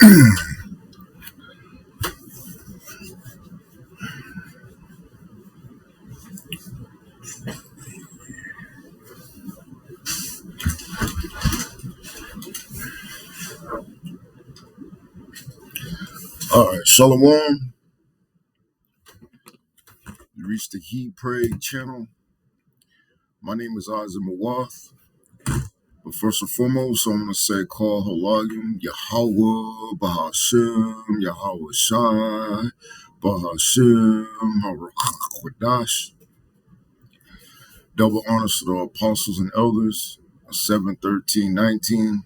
All right, Shalom. You reached the He Pray channel. My name is Isaac Mawath. But first and foremost, I'm going to say call Halagim, Yahweh, Bahashem, Yahweh Shai, Bahashem, Harakwadah. Double honors to the apostles and elders, 7:13:19,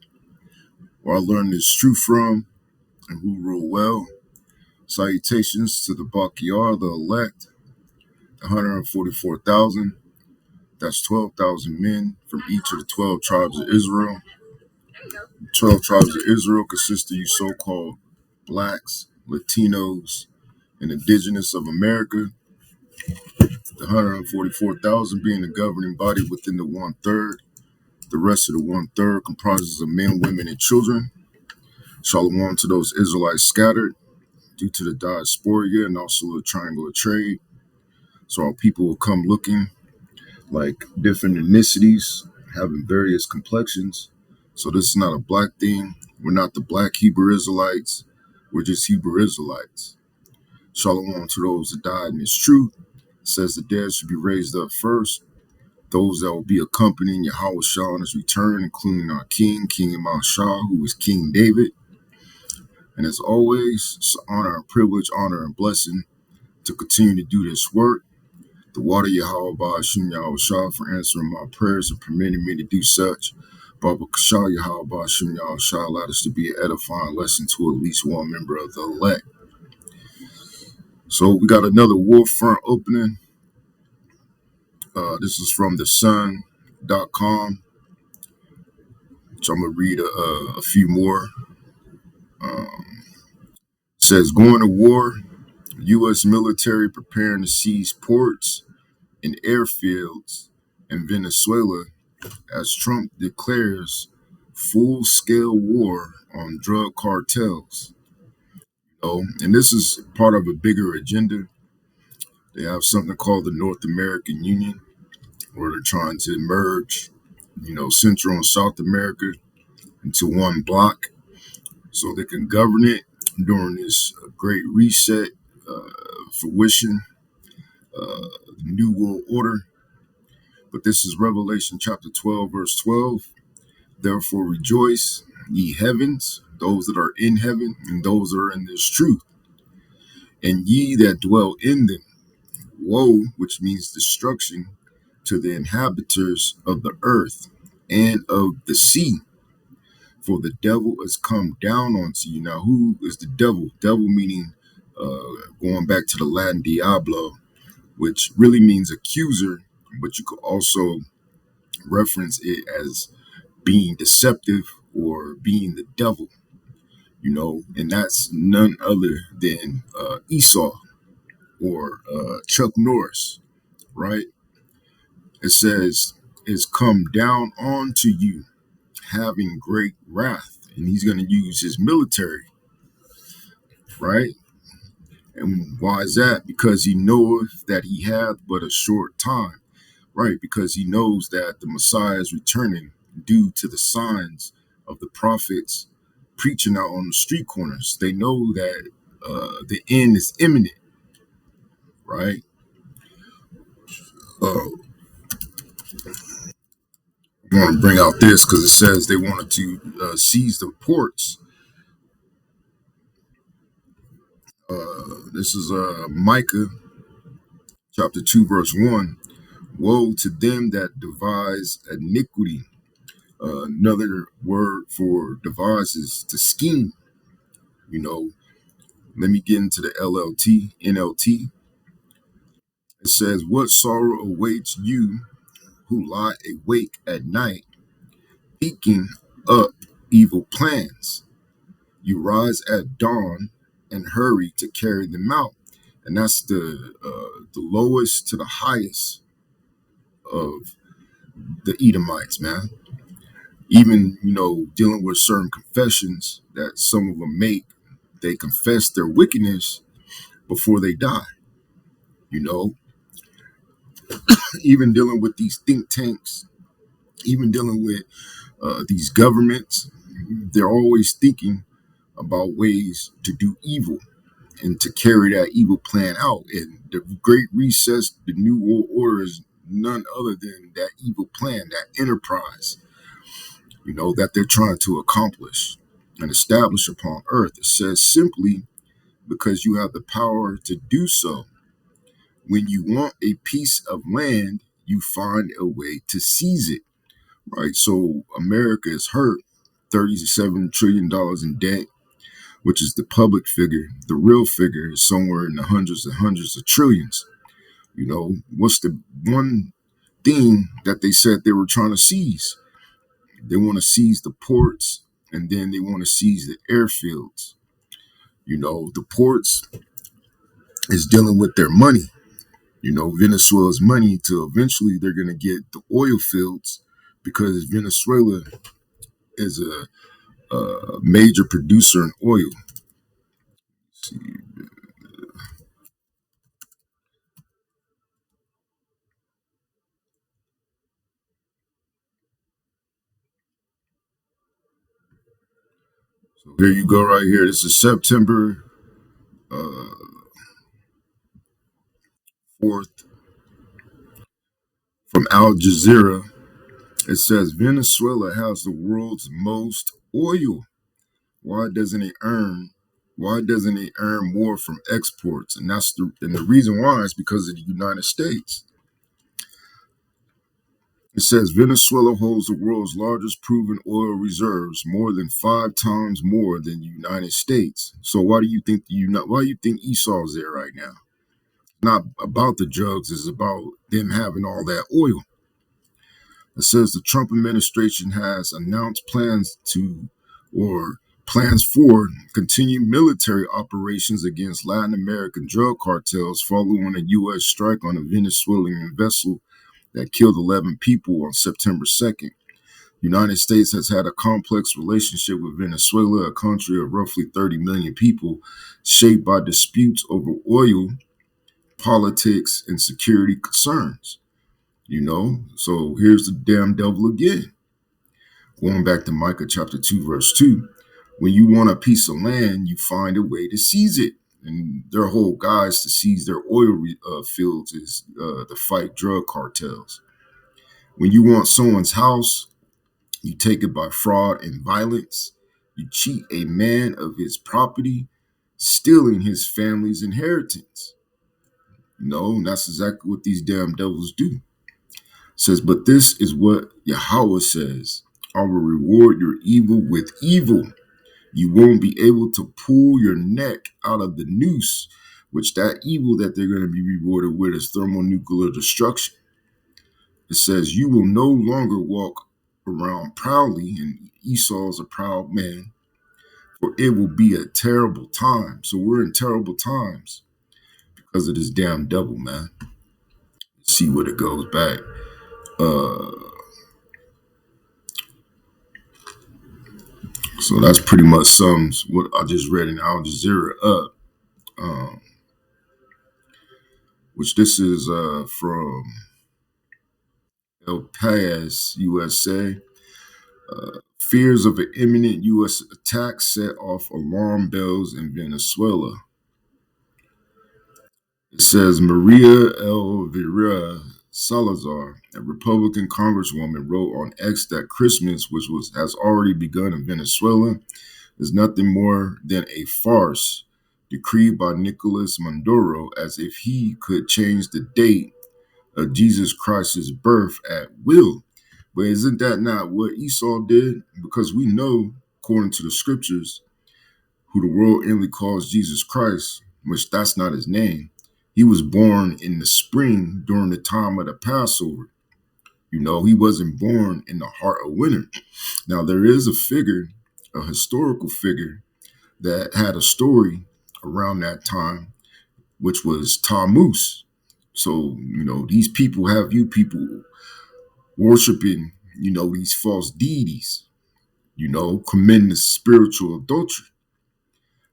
where I learned this truth from and who rule well. Salutations to the Bakiyar, the elect, 144,000. That's 12,000 men from each of the 12 tribes of Israel. 12 tribes of Israel consist of you so-called blacks, Latinos, and indigenous of America. The 144,000 being the governing body within the one-third. The rest of the one-third comprises of men, women, and children. Shalom to those Israelites scattered due to the diaspora and also the triangle of trade. So our people will come looking like different ethnicities, having various complexions. So this is not a black thing. We're not the black Hebrew Israelites. We're just Hebrew Israelites. Shalom to those that died in this truth. It says the dead should be raised up first. Those that will be accompanying Yahweh Shah on his return, including our King Imam Shah, who is King David. And as always, it's an honor and privilege, honor and blessing to continue to do this work. The water Yahweh Ba'ashim Yahweh Shah for answering my prayers and permitting me to do such. Baba Kashah Yahweh Ba'ashim Yahweh Shah allowed us to be an edifying lesson to at least one member of the elect. So we got another war front opening. This is from thesun.com, which I'm going to read a few more. It says, going to war, U.S. military preparing to seize ports and airfields in Venezuela as Trump declares full-scale war on drug cartels. And this is part of a bigger agenda. They have something called the North American Union, where they're trying to merge, Central and South America into one block so they can govern it during this great reset, fruition, the New World Order. But this is Revelation chapter 12, verse 12. Therefore rejoice, ye heavens, those that are in heaven, and those that are in this truth, and ye that dwell in them. Woe, which means destruction, to the inhabitants of the earth and of the sea. For the devil is come down onto you. Now, who is the devil? Devil meaning, going back to the Latin diablo, which really means accuser, but you could also reference it as being deceptive or being the devil, and that's none other than Esau or Chuck Norris, right? It says, is come down onto you, having great wrath. And he's going to use his military, right? And why is that? Because he knoweth that he hath but a short time, right? Because he knows that the Messiah is returning due to the signs of the prophets preaching out on the street corners. They know that the end is imminent, right? I want to bring out this because it says they wanted to seize the ports. This is Micah chapter 2, verse 1. Woe to them that devise iniquity. Another word for devise is to scheme. Let me get into the NLT. It says, what sorrow awaits you who lie awake at night, thinking up evil plans. You rise at dawn and hurry to carry them out. And that's the lowest to the highest of the Edomites, man. Even, dealing with certain confessions that some of them make, they confess their wickedness before they die. You know, even dealing with these think tanks, even dealing with these governments, they're always thinking about ways to do evil and to carry that evil plan out. And the Great Recess, the New World Order, is none other than that evil plan, that enterprise, that they're trying to accomplish and establish upon earth. It says simply, because you have the power to do so. When you want a piece of land, you find a way to seize it, right? So America is hurt, $37 trillion in debt, which is the public figure. The real figure is somewhere in the hundreds and hundreds of trillions. What's the one thing that they said they were trying to seize? They want to seize the ports, and then they want to seize the airfields. The ports is dealing with their money, Venezuela's money, to eventually they're going to get the oil fields, because Venezuela is a major producer in oil. See, so here you go right here. This is September 4th from Al Jazeera. It says Venezuela has the world's most oil. Why doesn't it earn? Why doesn't it earn more from exports? And the reason why is because of the United States. It says Venezuela holds the world's largest proven oil reserves, more than 5 times more than the United States. So why do you think Esau's there right now? Not about the drugs, it's about them having all that oil. It says the Trump administration has announced plans for continued military operations against Latin American drug cartels following a U.S. strike on a Venezuelan vessel that killed 11 people on September 2nd. The United States has had a complex relationship with Venezuela, a country of roughly 30 million people, shaped by disputes over oil, politics, and security concerns. So here's the damn devil again. Going back to Micah chapter 2, verse 2. When you want a piece of land, you find a way to seize it. And their whole guise to seize their oil fields is to fight drug cartels. When you want someone's house, you take it by fraud and violence. You cheat a man of his property, stealing his family's inheritance. And that's exactly what these damn devils do. It says, but this is what Yahweh says. I will reward your evil with evil. You won't be able to pull your neck out of the noose, which that evil that they're going to be rewarded with is thermonuclear destruction. It says, you will no longer walk around proudly, and Esau's a proud man, for it will be a terrible time. So we're in terrible times because of this damn devil, man. See what it goes back. So that's pretty much sums what I just read in Al Jazeera up, which this is from El País, USA. Fears of an imminent U.S. attack set off alarm bells in Venezuela. It says Maria Elvira Salazar, a Republican congresswoman, wrote on X that Christmas, which has already begun in Venezuela, is nothing more than a farce decreed by Nicolas Maduro, as if he could change the date of Jesus Christ's birth at will. But isn't that not what Esau did? Because we know, according to the scriptures, who the world inly calls Jesus Christ, which that's not his name. He was born in the spring during the time of the Passover. He wasn't born in the heart of winter. Now, there is a figure, a historical figure, that had a story around that time, which was Tammuz. So, these people have you people worshiping, these false deities. committing the spiritual adultery,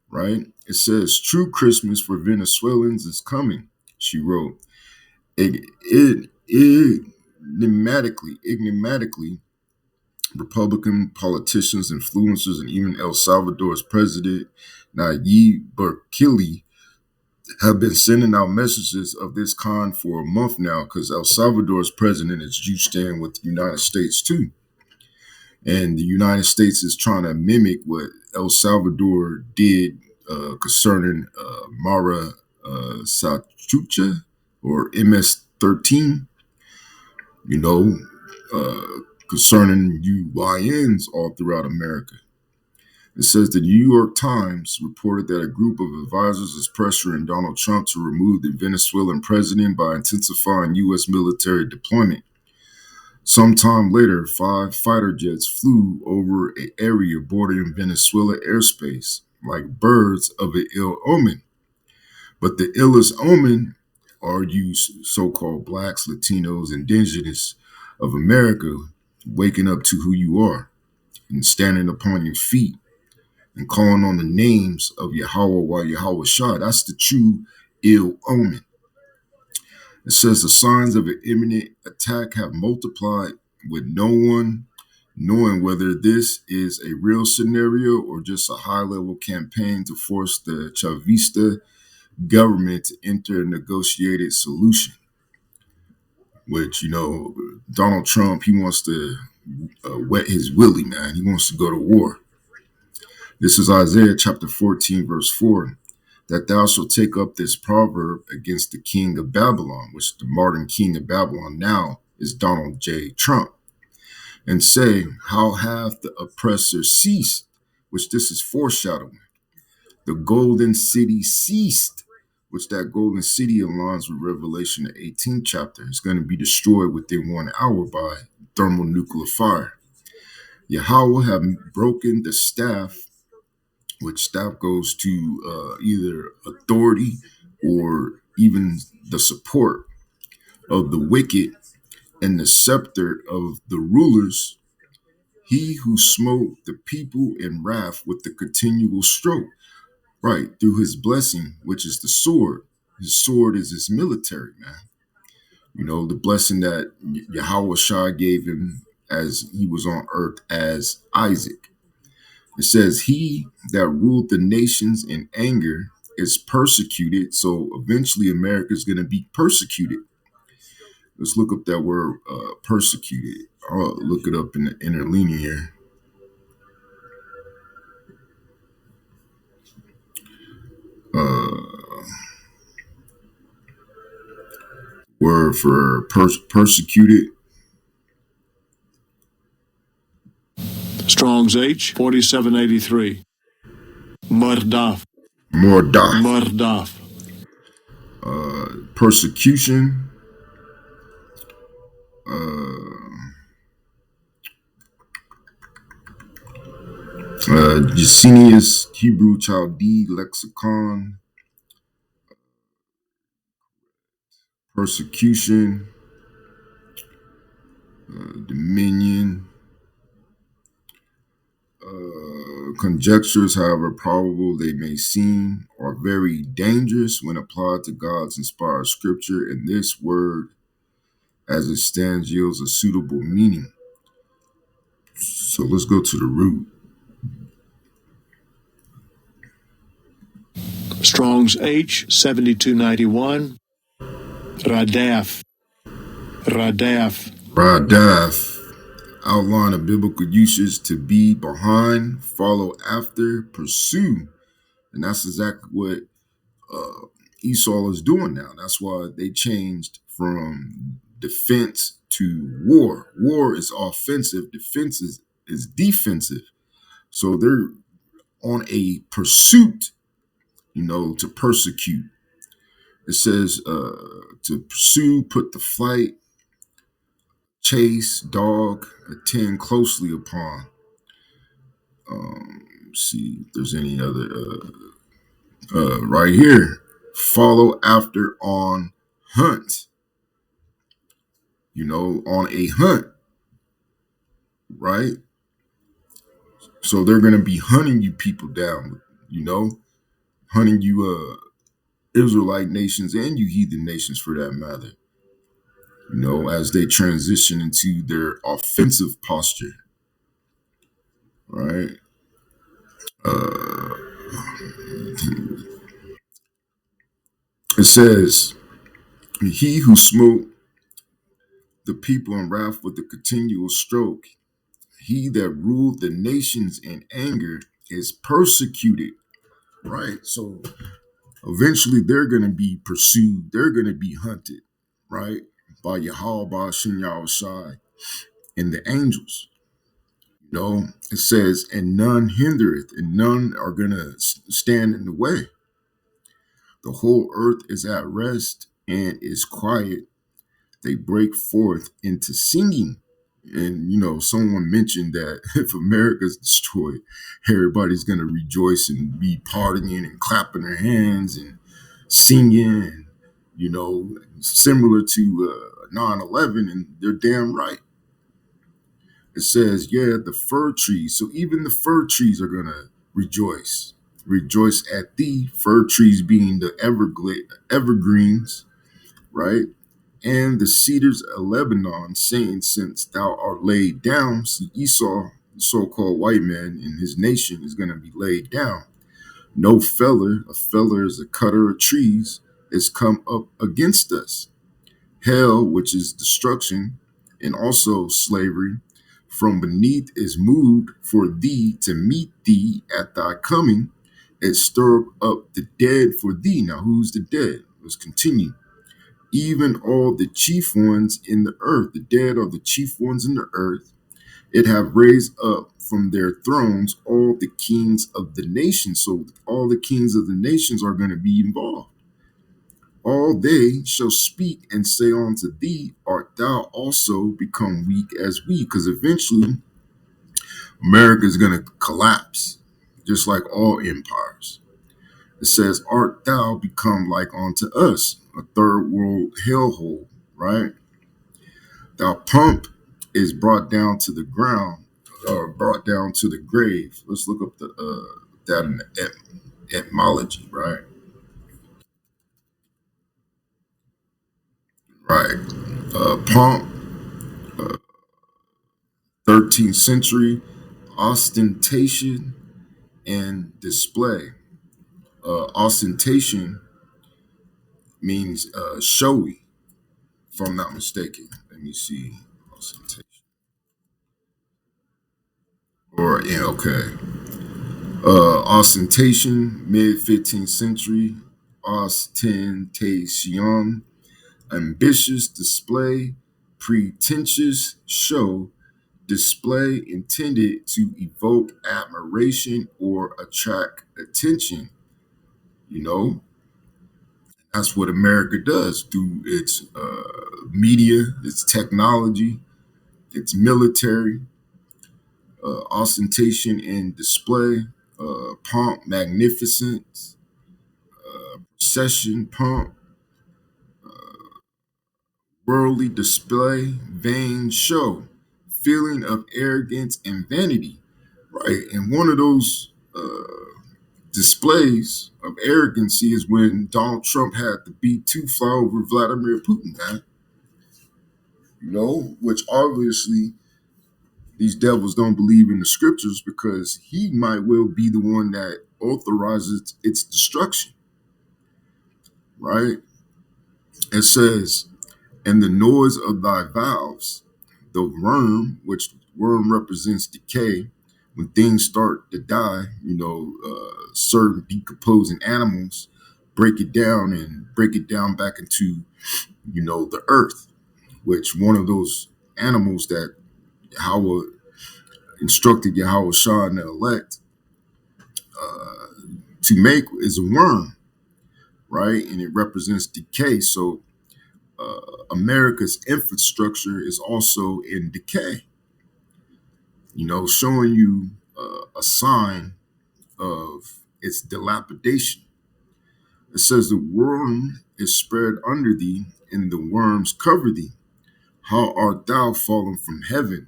right? It says, true Christmas for Venezuelans is coming, she wrote. Enigmatically, Republican politicians, influencers, and even El Salvador's president, Nayib Bukele, have been sending out messages of this kind for a month now because El Salvador's president is juiced in with the United States too. And the United States is trying to mimic what El Salvador did concerning Mara Salchucha or MS-13, concerning UYNs all throughout America. It says the New York Times reported that a group of advisors is pressuring Donald Trump to remove the Venezuelan president by intensifying U.S. military deployment. Sometime later, 5 fighter jets flew over an area bordering Venezuela airspace, like birds of an ill omen. But the illest omen are you so-called blacks, Latinos, indigenous of America waking up to who you are and standing upon your feet and calling on the names of Yahweh while Yahweh Shah. That's the true ill omen. It says the signs of an imminent attack have multiplied, with no one knowing whether this is a real scenario or just a high-level campaign to force the Chavista government to enter a negotiated solution. Which, Donald Trump, he wants to wet his willy, man. He wants to go to war. This is Isaiah chapter 14, verse 4. That thou shalt take up this proverb against the king of Babylon, which the modern king of Babylon now is Donald J. Trump, and say, how hath the oppressor ceased, which this is foreshadowing. The golden city ceased, which that golden city aligns with Revelation, the 18th chapter. It's going to be destroyed within 1 hour by thermonuclear fire. Yahweh have broken the staff, which staff goes to either authority or even the support of the wicked, and the scepter of the rulers, he who smote the people in wrath with the continual stroke, right, through his blessing, which is the sword. His sword is his military, man. The blessing that Yahweh Shah gave him as he was on earth as Isaac. It says, he that ruled the nations in anger is persecuted. So eventually America is going to be persecuted. Let's look up that word persecuted. I'll look it up in the interlinear. Word for persecuted. Strong's H 4783. Murdaf. Persecution. Gesenius Hebrew Chaldee Lexicon. Persecution. Dominion. Conjectures, however probable they may seem, are very dangerous when applied to God's inspired scripture, and this word, as it stands, yields a suitable meaning. So let's go to the root. Strong's H 7291. Radaf. Outline of biblical usage: to be behind, follow after, pursue. And that's exactly what Esau is doing now. That's why they changed from defense to war. War is offensive. Defense is defensive. So they're on a pursuit, to persecute. It says to pursue, put to flight, chase, dog, attend closely upon. See if there's any other right here. Follow after, on hunt. On a hunt, right? So they're gonna be hunting you people down, hunting you Israelite nations and you heathen nations for that matter, as they transition into their offensive posture, right? Uh, it says, he who smote the people in wrath with a continual stroke, he that ruled the nations in anger is persecuted, right? So eventually they're going to be pursued, they're going to be hunted, right? By Yahweh, Shem Shai, and the angels. It says, and none hindereth, and none are going to stand in the way. The whole earth is at rest and is quiet. They break forth into singing. And, someone mentioned that if America's destroyed, everybody's going to rejoice and be partying and clapping their hands and singing, and, similar to 9/11, and they're damn right. It says, yeah, the fir trees. So even the fir trees are going to rejoice. Rejoice at thee, fir trees being the evergreens, right? And the cedars of Lebanon, saying, since thou art laid down. See, Esau, the so-called white man, and his nation is going to be laid down. No feller, a feller is a cutter of trees, is come up against us. Hell, which is destruction, and also slavery, from beneath is moved for thee to meet thee at thy coming, and stir up the dead for thee. Now, who's the dead? Let's continue. Even all the chief ones in the earth, the dead are the chief ones in the earth. It have raised up from their thrones all the kings of the nations. So all the kings of the nations are going to be involved. All they shall speak and say unto thee, art thou also become weak as we? Because eventually America is going to collapse, just like all empires. It says, art thou become like unto us, a third world hellhole, right? Thou pump is brought down to the ground, or brought down to the grave. Let's look up that in the etymology, right? Right. Pump, 13th century, ostentation and display. Ostentation means showy, if I'm not mistaken. Let me see. Ostentation. Or, yeah, okay. Ostentation, mid 15th century. Ostentation, ambitious display, pretentious show, display intended to evoke admiration or attract attention. You know, that's what America does through its media, its technology, its military, ostentation and display, pomp, magnificence, procession, pomp, worldly display, vain show, feeling of arrogance and vanity, right? And one of those displays of arrogancy is when Donald Trump had the B-2 fly over Vladimir Putin, man. Which obviously these devils don't believe in the scriptures because he might well be the one that authorizes its destruction, right? It says, and the noise of thy valves, the worm, which worm represents decay, when things start to die, certain decomposing animals break it down and break it down back into, the earth, which one of those animals that Yahweh instructed Yahweh Shah and the elect to make is a worm, right? And it represents decay. So America's infrastructure is also in decay, showing you a sign of its dilapidation. It says, the worm is spread under thee, and the worms cover thee. How art thou fallen from heaven?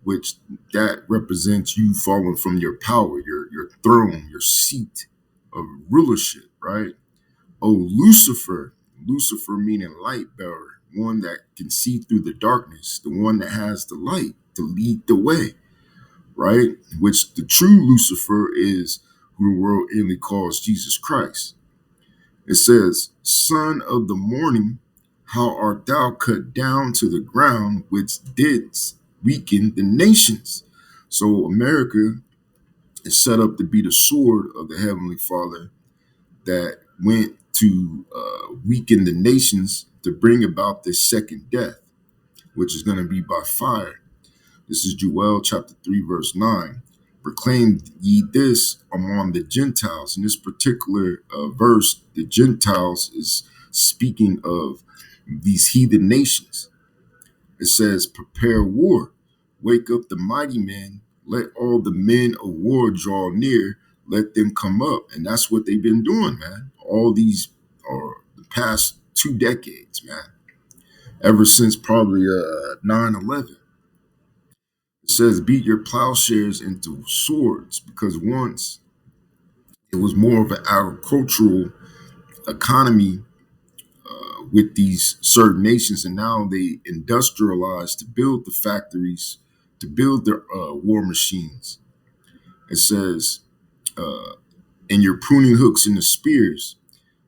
which that represents you falling from your power, your throne, your seat of rulership, right? Oh, Lucifer, Lucifer meaning light bearer, one that can see through the darkness, the one that has the light to lead the way, right? Which the true Lucifer is who the world inly calls Jesus Christ. It says, Son of the morning, how art thou cut down to the ground, which didst weaken the nations? So America is set up to be the sword of the Heavenly Father that went to weaken the nations to bring about this second death, which is going to be by fire. This is Joel chapter 3, verse 9. Proclaim ye this among the Gentiles. In this particular verse, the Gentiles is speaking of these heathen nations. It says, prepare war, wake up the mighty men, let all the men of war draw near, let them come up. And that's what they've been doing, man. All these are the past 2 decades, man. Ever since probably 9/11. It says, beat your plowshares into swords, because once it was more of an agricultural economy with these certain nations, and now they industrialized to build the factories, to build their war machines. It says, and your pruning hooks and the spears,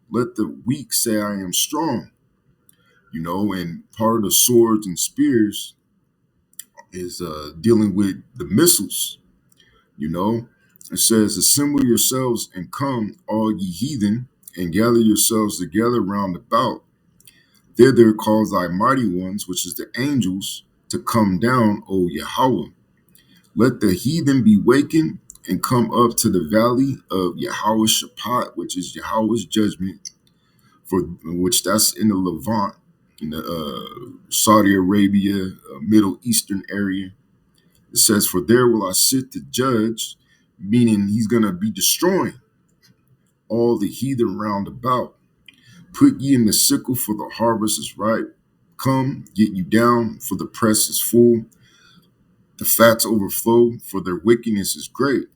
let the weak say I am strong. You know, and part of the swords and spears is dealing with the missiles. You know, it says, assemble yourselves and come, all ye heathen, and gather yourselves together round about. Thither calls thy mighty ones, which is the angels, to come down, O Yahweh. Let the heathen be wakened and come up to the valley of Yahweh Shaphat, which is Yahweh's judgment, for which that's in the Levant, in the Saudi Arabia, Middle Eastern area. It says, for there will I sit to judge, meaning he's going to be destroying all the heathen round about. Put ye in the sickle, for the harvest is ripe. Come, get you down, for the press is full. The fats overflow, for their wickedness is great.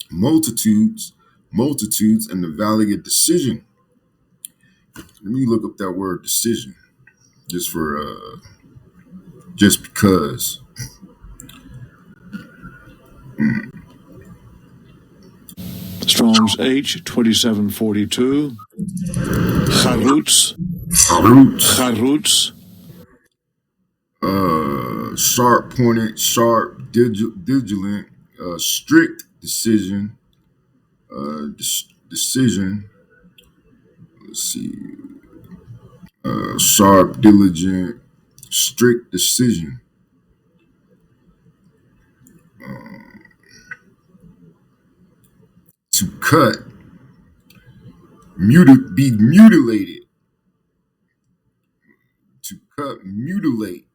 Multitudes, multitudes in the valley of decision. Let me look up that word decision, just because. Strong's H 2742. Charutz. Harut, Charutz. sharp pointed, sharp, vigilant, strict decision, decision. Let's see, sharp, diligent, strict decision. To cut, be mutilated. To cut, mutilate.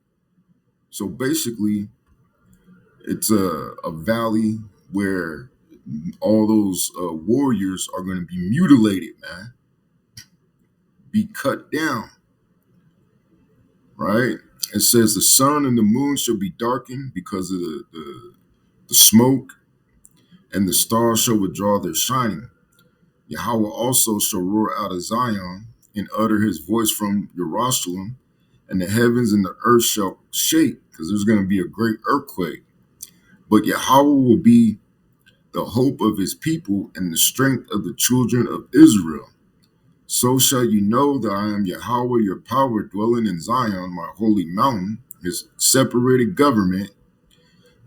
So basically, it's a valley where all those warriors are going to be mutilated, man. Be cut down, right? It says the sun and the moon shall be darkened because of the smoke, and the stars shall withdraw their shining. Yahweh also shall roar out of Zion and utter his voice from Jerusalem, and the heavens and the earth shall shake, because there's going to be a great earthquake. But Yahweh will be the hope of his people and the strength of the children of Israel. So shall you know that I am Yahweh, your power, dwelling in Zion, my holy mountain, his separated government.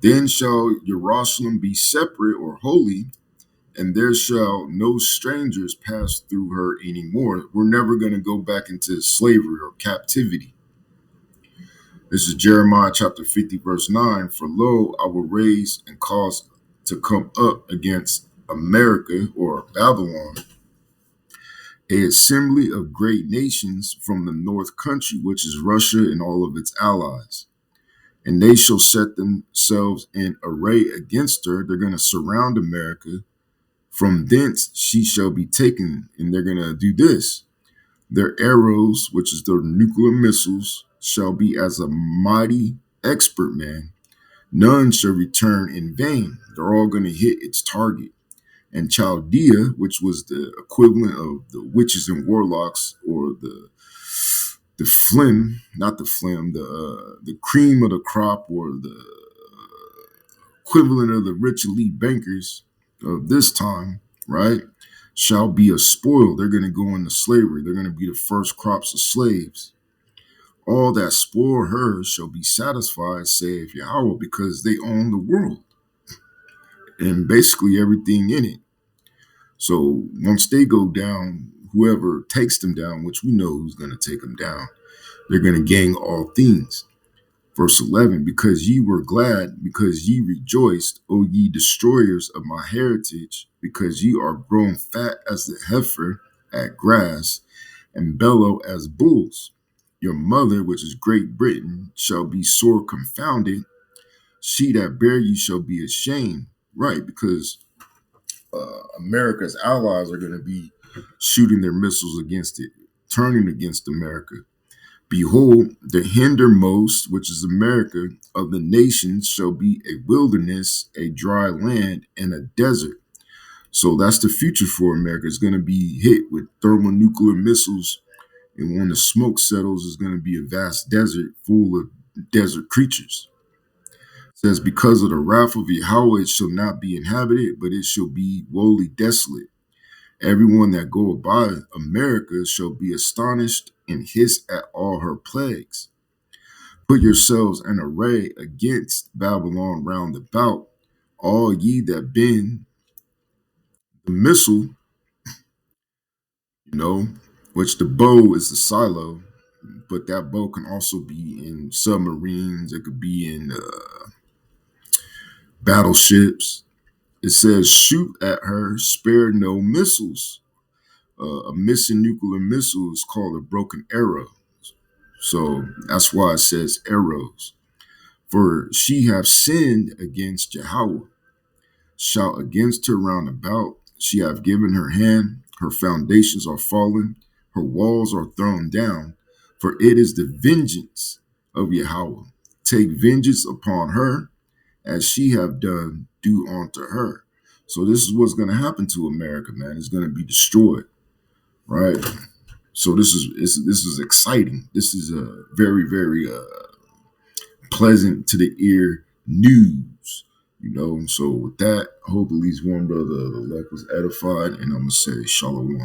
Then shall Jerusalem be separate or holy, and there shall no strangers pass through her anymore. We're never going to go back into slavery or captivity. This is Jeremiah chapter 50, verse 9. For lo, I will raise and cause to come up against America or Babylon a assembly of great nations from the north country, which is Russia and all of its allies. And they shall set themselves in array against her. They're going to surround America. From thence she shall be taken. And they're going to do this. Their arrows, which is their nuclear missiles, shall be as a mighty expert man. None shall return in vain. They're all going to hit its target. And Chaldea, which was the equivalent of the witches and warlocks, or the phlegm, not the phlegm, the cream of the crop, or the equivalent of the rich elite bankers of this time, right, shall be a spoil. They're going to go into slavery. They're going to be the first crops of slaves. All that spoil her shall be satisfied, saith Yahweh, because they own the world and basically everything in it. So once they go down, whoever takes them down, which we know who's going to take them down, they're going to gain all things. Verse 11, because ye were glad, because ye rejoiced, O ye destroyers of my heritage, because ye are grown fat as the heifer at grass, and bellow as bulls. Your mother, which is Great Britain, shall be sore confounded. She that bare you shall be ashamed. Right, because America's allies are going to be shooting their missiles against it, turning against America. Behold, the hindermost, which is America, of the nations shall be a wilderness, a dry land, and a desert. So that's the future for America. It's going to be hit with thermonuclear missiles. And when the smoke settles, it's going to be a vast desert full of desert creatures. It says, because of the wrath of Yahweh, it shall not be inhabited, but it shall be wholly desolate. Everyone that goeth by America shall be astonished and hiss at all her plagues. Put yourselves in array against Babylon round about, all ye that bend the missile, which the bow is the silo, but that bow can also be in submarines. It could be in battleships. It says, shoot at her, spare no missiles. A missing nuclear missile is called a broken arrow. So that's why it says arrows. For she have sinned against Yahweh. Shout against her round about. She hath given her hand. Her foundations are fallen. Her walls are thrown down. For it is the vengeance of Yahweh. Take vengeance upon her, as she have done, do unto her. So this is what's going to happen to America, man. It's going to be destroyed, right? So this is exciting. This is a very, very pleasant to the ear news, So with that, I hope at least one brother of the elect was edified, and I'm gonna say shalom.